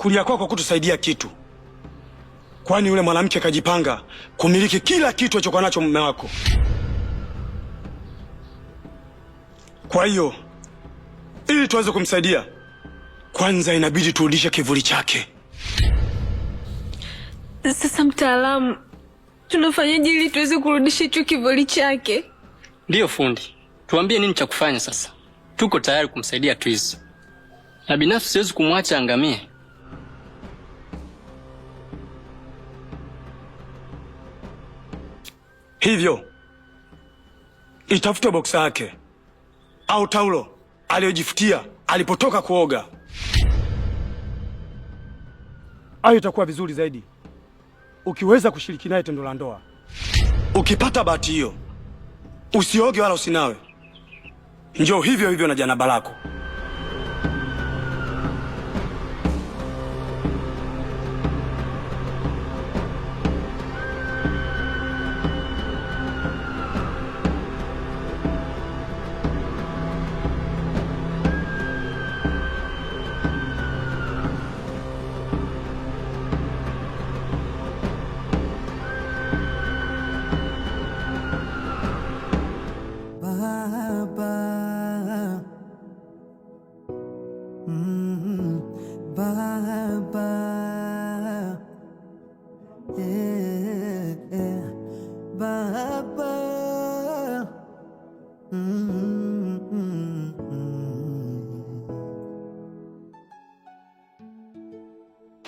kulia kwako kutusaidia kitu. Kwani yule mwanamke kajipanga kumiliki kila kitu alichokuwa nacho mume wako. Kwa hiyo ili tuweze kumsaidia, kwanza inabidi turudishe kivuli chake. Sasa mtaalamu, tunafanyaje ili tuweze kurudisha hicho kivuli chake? Ndiyo fundi, tuambie nini cha kufanya sasa. Tuko tayari kumsaidia Twiz. Na binafsi siwezi kumwacha angamie. Hivyo itafute boksa yake au taulo aliyojifutia alipotoka kuoga. Hayo itakuwa vizuri zaidi ukiweza kushiriki naye tendo la ndoa. Ukipata bahati hiyo, usioge wala usinawe. Njoo hivyo hivyo na janaba lako.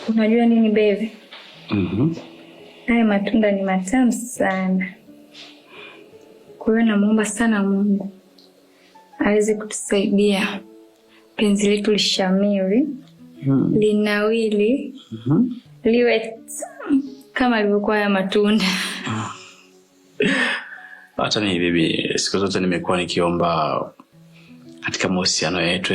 Unajua nini baby? Haya matunda ni matamu sana. Kwa hiyo namuomba sana Mungu aweze kutusaidia penzi letu lishamiri, linawili, liwe kama alivyokuwa haya matunda. Hata mimi bibi, siku zote nimekuwa nikiomba katika mahusiano yetu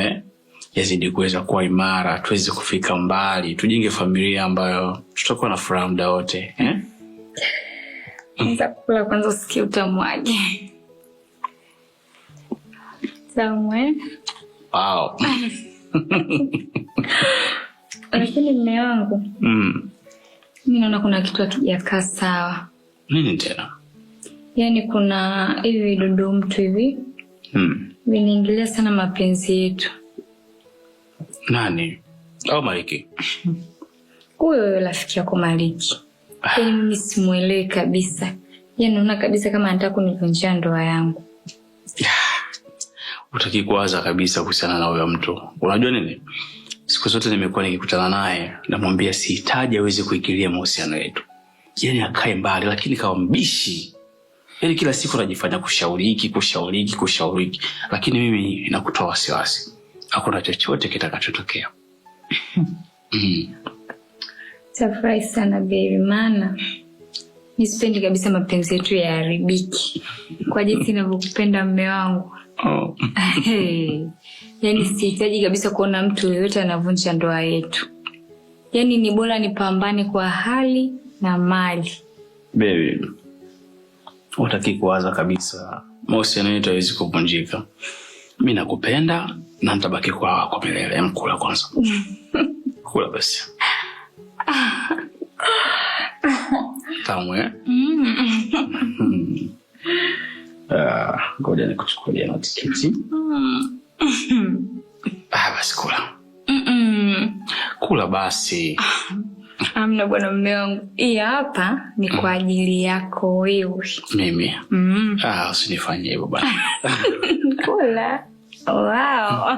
yazidi kuweza kuwa imara, tuweze kufika mbali, tujenge familia ambayo tutakuwa na furaha muda wote. Anza kula kwanza usikie utamu wake. Tamu. Wow. Lakini mume wangu, mimi naona kuna kitu hakijakaa sawa. Nini tena? Yaani kuna hivi vidudu mtu hivi. Vinaingilia sana mapenzi yetu. Nani? Au Maliki? Huyo rafiki yako Maliki. Yaani mimi simuelewi kabisa. Yaani naona kabisa kama anataka kunivunjia ndoa yangu. Utaki kuwaza kabisa kuhusiana na huyo mtu. Unajua nini? Siku zote nimekuwa nikikutana naye, namwambia sihitaji aweze kuingilia mahusiano yetu. Yaani akae mbali, lakini kawa mbishi. Yaani kila siku anajifanya kushauri hiki. Lakini mimi nakutoa wasiwasi. Hakuna chochote kitakachotokea. Tafurahi sana baby, maana nisipendi kabisa mapenzi yetu yaharibiki. Kwa jinsi ninavyokupenda mume wangu. Yaani sihitaji kabisa kuona mtu yeyote anavunja ndoa yetu. Yaani ni bora nipambane kwa hali na mali. Baby, utaki kuwaza kabisa mahusiano yetu haiwezi kuvunjika. Mimi nakupenda na nitabaki kwa milele. Mkula kwanza. Kula basi. Tamu. Ngoja nikuchukulie na tiketi. Basi kula. Kula basi. Amna bwana mume wangu. Hii hapa ni kwa ajili yako wewe. Mimi. Usinifanyie hivyo bwana. Kula. Wow.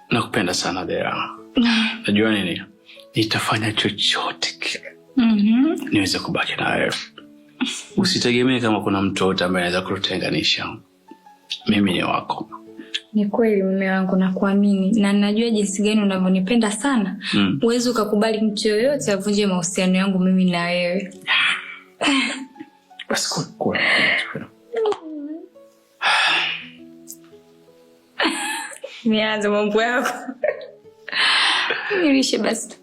Nakupenda sana Dea. Najua nini? Nitafanya chochote kile. Niweze kubaki na wewe. Usitegemee kama kuna mtu yote ambaye anaweza kututenganisha. Mimi ni wako. Ni kweli mume wangu, nakuamini na ninajua jinsi gani unavyonipenda sana. Uweze ukakubali mtu yoyote avunje mahusiano yangu mimi na wewe. Basi kula. Nianze mambo yako. Nilishe basi.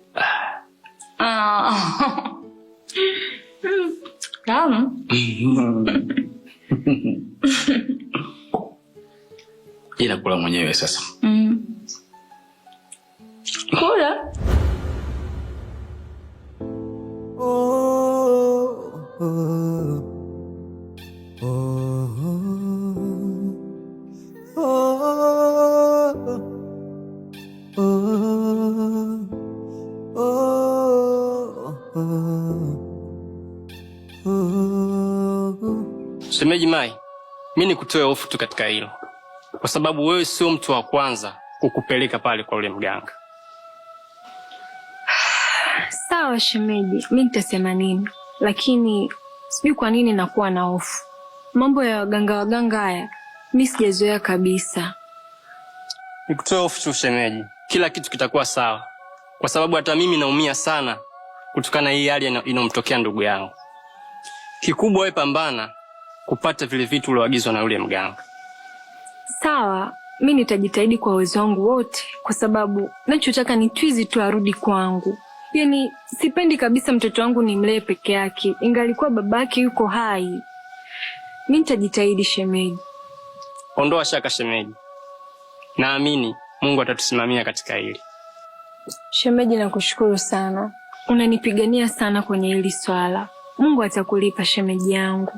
Tamu. Ila kula mwenyewe sasa. Shemeji Mai, mimi nikutoe hofu tu katika hilo, kwa sababu wewe sio mtu wa kwanza kukupeleka pale kwa ule mganga. Sawa shemeji, mimi nitasema nini, lakini sijui kwa nini nakuwa na hofu. Mambo ya waganga haya mimi sijazoea kabisa. Nikutoe hofu tu shemeji, kila kitu kitakuwa sawa, kwa sababu hata mimi naumia sana kutokana hii hali inomtokea ndugu yangu. Kikubwa wewe pambana kupata vile vitu ulioagizwa na yule mganga. Sawa, mimi nitajitahidi kwa uwezo wangu wote, kwa sababu ninachotaka ni Twizi tu arudi kwangu. Yaani sipendi kabisa mtoto wangu nimlee peke yake, ingalikuwa babake yuko hai. Mimi nitajitahidi shemeji. Ondoa shaka shemeji, naamini Mungu atatusimamia katika hili. Shemeji, nakushukuru sana, unanipigania sana kwenye hili swala. Mungu atakulipa shemeji yangu.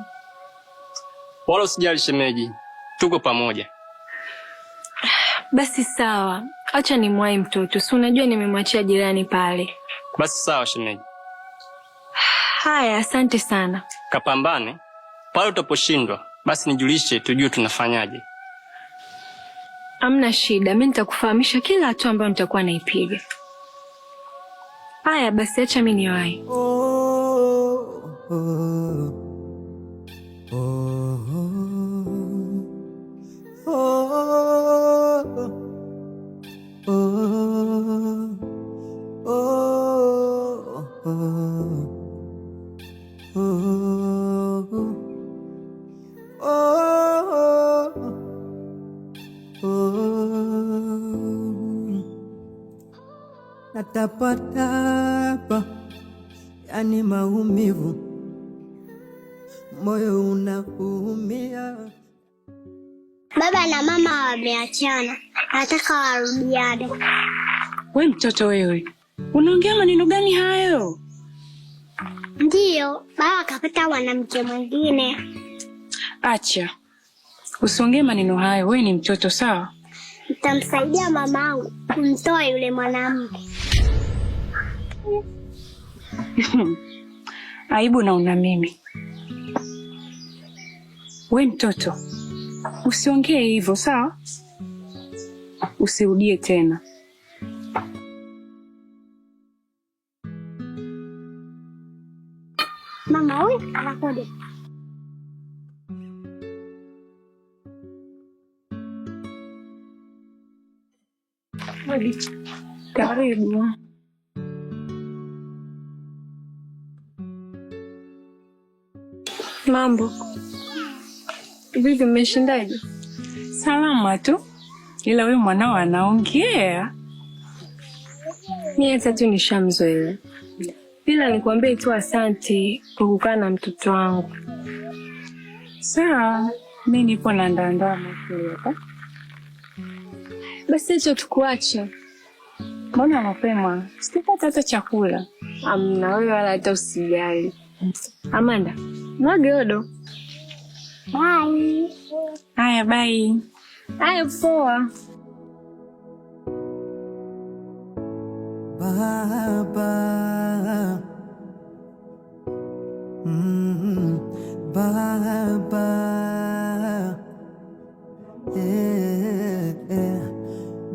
Wala usijali shemeji, tuko pamoja. Basi sawa, acha nimwahi mtoto, si unajua nimemwachia jirani pale. Basi sawa shemeji. Haya, asante sana. Kapambane, pale utaposhindwa basi nijulishe tujue tunafanyaje. Hamna shida, mimi nitakufahamisha kila hatua ambayo nitakuwa naipiga. Haya basi, acha mimi niwahi. Natapatapa, yani maumivu, moyo unaumia. Baba na mama wameachana, nataka warudiane. We mtoto wewe, unaongea maneno gani hayo? Ndiyo, baba akapata mwanamke mwingine. Acha, usiongee maneno hayo, wewe ni mtoto sawa? Nitamsaidia mamangu kumtoa yule mwanamke. Aibu naona mimi. We mtoto, usiongee hivyo sawa? Usirudie tena. Mama huyu anakuja. Karibu. Mambo vipi, mmeshindaje? Salama tu, ila wewe mwanao anaongea. Mimi hata tu nishamzoea. Bila nikwambie tu asante kwa kukaa na mtoto wangu. Sawa, mimi nipo na ndandaa hapa. Basi hicho tukuache. Mbona mapema? Sitapata hata chakula. Amna, wewe wala hata usijali. Amanda, mwage odo. Bye. Haya, bye. Haya, poa. Baba, baba,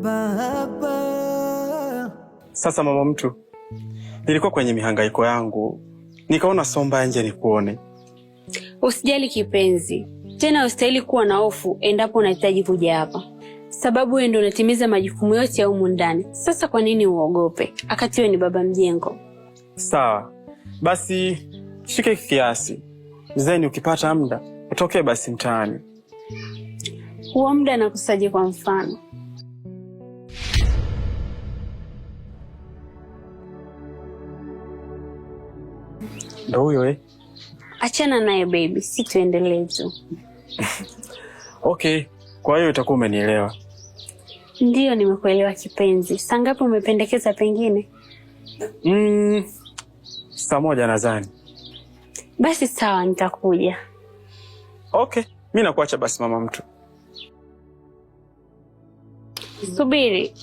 baba. Sasa mama mtu, nilikuwa kwenye mihangaiko yangu, nikaona somba nje nikuone. Usijali kipenzi, tena ustahili kuwa na hofu endapo unahitaji kuja hapa, sababu wewe ndio unatimiza majukumu yote ya humu ndani. Sasa kwa nini uogope? Akati wewe ni baba mjengo. Sawa, basi shike kiasi, zeni ukipata muda utokee basi mtaani. Huo muda nakusaje kwa mfano? Ndio huyo Achana naye baby, si tuendelee tu. Okay, kwa hiyo utakuwa umenielewa. Ndiyo, nimekuelewa kipenzi. Saa ngapi umependekeza pengine? Saa moja nadhani. Basi sawa, nitakuja. Okay, mimi nakuacha basi mama mtu. Subiri.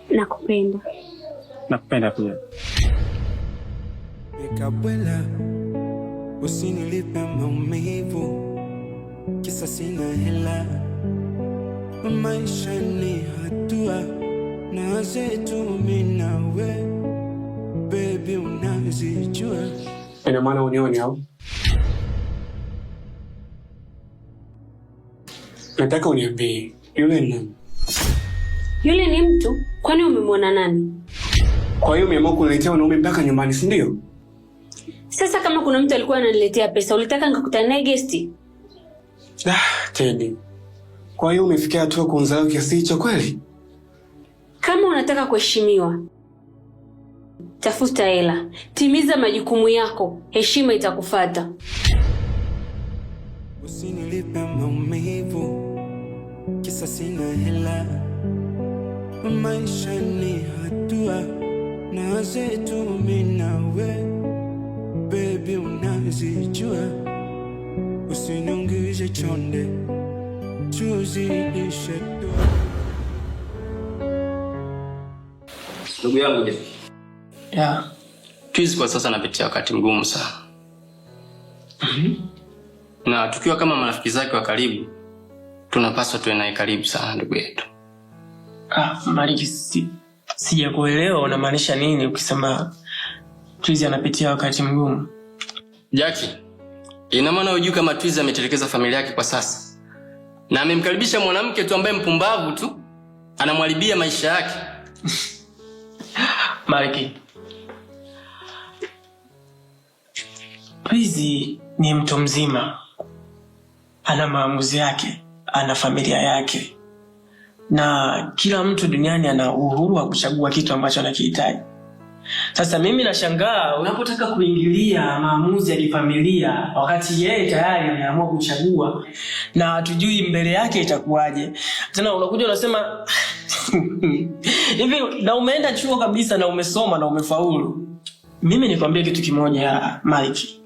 Nakupenda. Nakupenda pia. Nikabwela, usinilipe maumivu, kisa sina hela. Maisha ni hatua na zetu mimi nawe, baby unazijua. Ina maana unioni au? Nataka uniambie, yule ni nani? Yule ni mtu? Kwani umemwona nani? Kwa hiyo umeamua kuniletea wanaume mpaka nyumbani, si ndio? Sasa kama kuna mtu alikuwa ananiletea pesa, ulitaka nikakutana naye guest? Teddy. Kwa hiyo umefikia hatua kunzao kiasi hicho kweli? Kama unataka kuheshimiwa, tafuta hela, timiza majukumu yako, heshima itakufuata. Usinilipe maumivu, kisa sina hela. Maisha ni hatua na zetu mimi nawe, baby unazijua. Usiniungishe chonde, tuzidishe tu. Ndugu yangu Twizy kwa sasa anapitia wakati mgumu sana. Na tukiwa kama marafiki zake wa karibu, tunapaswa tuwe naye karibu sana ndugu yetu. Maliki, sijakuelewa unamaanisha nini ukisema Twizy anapitia wakati mgumu? Jackie, ina maana hujui kama Twizy ametelekeza familia yake kwa sasa? Na amemkaribisha mwanamke tu ambaye mpumbavu tu, anamharibia maisha yake. Maliki, Twizy ni mtu mzima. Ana maamuzi yake, ana familia yake. Na kila mtu duniani ana uhuru wa kuchagua kitu ambacho anakihitaji. Sasa mimi nashangaa unapotaka kuingilia maamuzi ya kifamilia wakati yeye tayari ameamua kuchagua na hatujui mbele yake itakuwaje. Tena unakuja unasema hivi, na umeenda chuo kabisa na umesoma na umefaulu. Mimi nikwambie kitu kimoja Mike.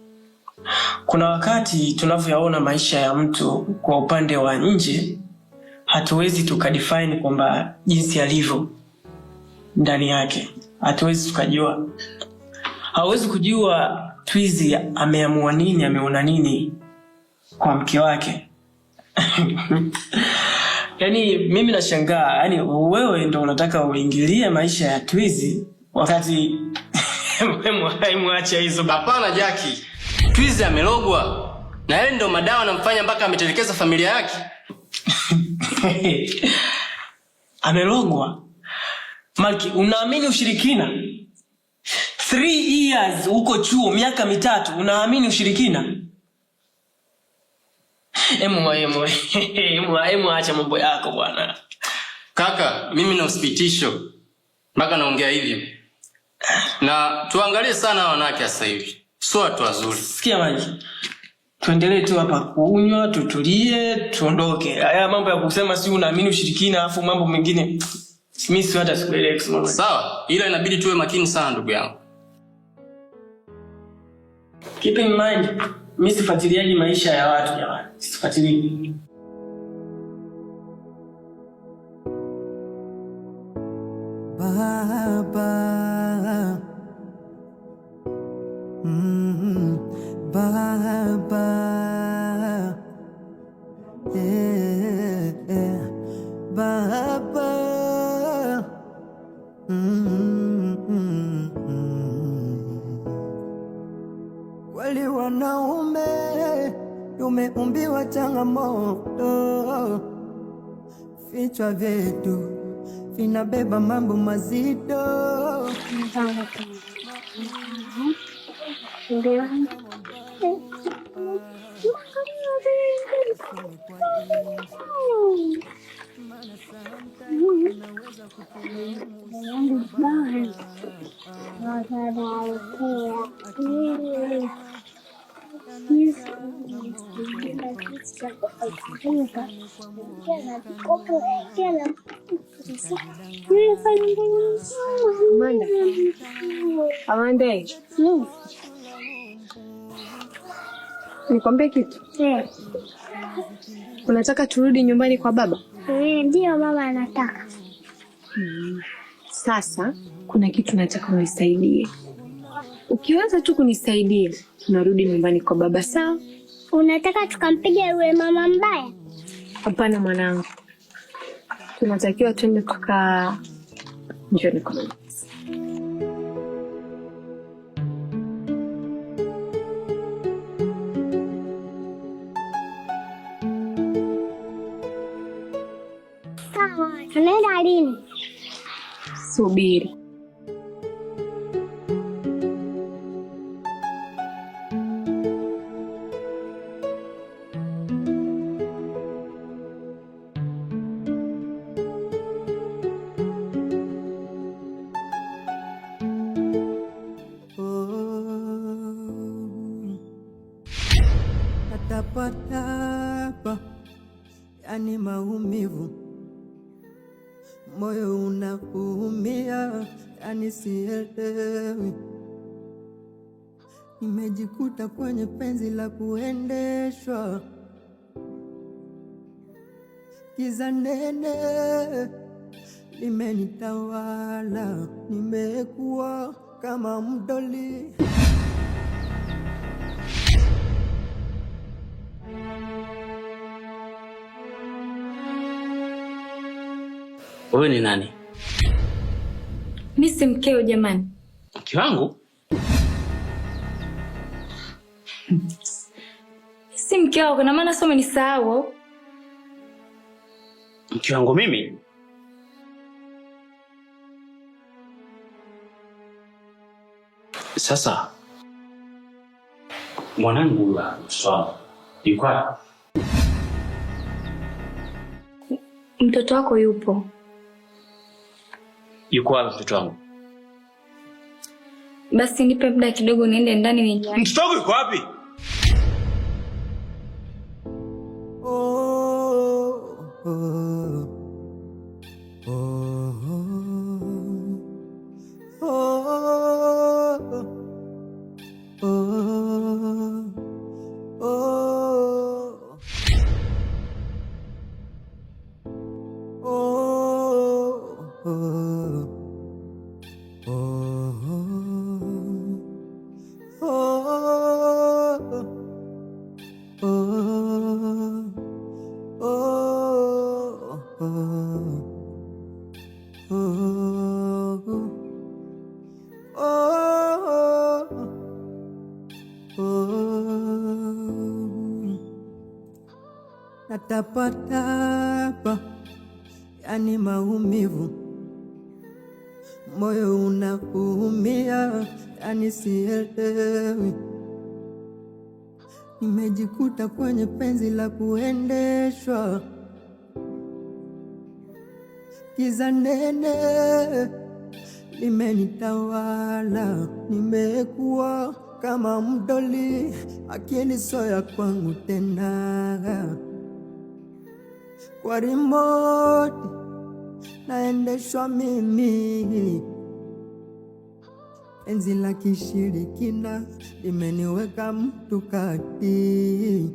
Kuna wakati tunavyoona maisha ya mtu kwa upande wa nje, hatuwezi tukadefine kwamba jinsi alivyo ndani yake. Hatuwezi tukajua. Hawezi kujua Twizy ameamua nini, ameona nini kwa mke wake. Yaani mimi nashangaa, yaani wewe ndio unataka uingilie maisha ya Twizy wakati mwacha hizo. Hapana Jackie. Twizy amelogwa. Na yeye ndio madawa anamfanya mpaka ametelekeza familia yake. Amelogwa? Malki, unaamini ushirikina? 3 years uko chuo, miaka 3, unaamini ushirikina? Emu acha mambo yako bwana. Kaka, mimi na usipitisho mpaka naongea hivyo. Na tuangalie sana wanawake sasa hivi. Sio watu wazuri. Sikia Malki, tuendelee tu hapa kunywa, tutulie, tuondoke. Haya mambo ya kusema si unaamini ushirikina afu mambo mengine mimi si hata sikuelewi kusema. Sawa, ila inabidi tuwe makini sana ndugu yangu. Keep in mind, mimi sifuatiliaji maisha ya watu jamani. Sifuatilii. Baba, Baba, Baba, wali wanaume umeumbiwa changamoto, vichwa vyetu vinabeba mambo mazito. Amanda. Nikwambie kitu? Unataka turudi nyumbani kwa baba? Ndio mama anataka. Sasa kuna kitu nataka unisaidie. Ukiweza tu kunisaidia, tunarudi nyumbani kwa baba, sawa? Unataka tukampige yule mama mbaya? Hapana mwanangu. Tunatakiwa twende njoni kwa mama. Sawa, tunaenda lini? Subiri. Natapatapa, yani maumivu, moyo unaumia, yani sielewi. Nimejikuta kwenye penzi la kuendeshwa, giza nene limenitawala, nimekuwa kama mdoli. Wewe ni nani? Mimi si mkeo jamani. Mke wangu? Si mkeo, kuna maana sio umenisahau. Mke wangu mimi? Sasa mwanangu wa swala yuko wapi? Mtoto wako yupo. Yuko wapi mtoto wangu? Basi nipe muda kidogo niende ndani ninywe. Mtoto wangu yuko wapi? Natapatapa, yani maumivu, moyo unaumia, yani sielewi. Nimejikuta kwenye penzi la kuendeshwa, giza nene limenitawala, nimekuwa kama mdoli, akili soya kwangu tena. Kwa remote naendeshwa mimi, penzi la kishirikina limeniweka mtu kati,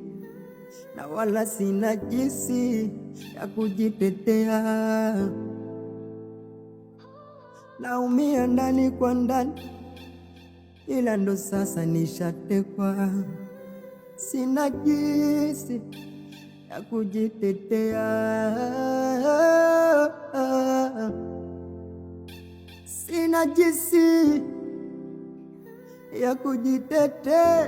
na wala sina jinsi ya kujitetea. Naumia ndani kwa ndani, ila ndo sasa nishatekwa, sina jinsi ya kujitetea, sina jinsi ya kujitetea.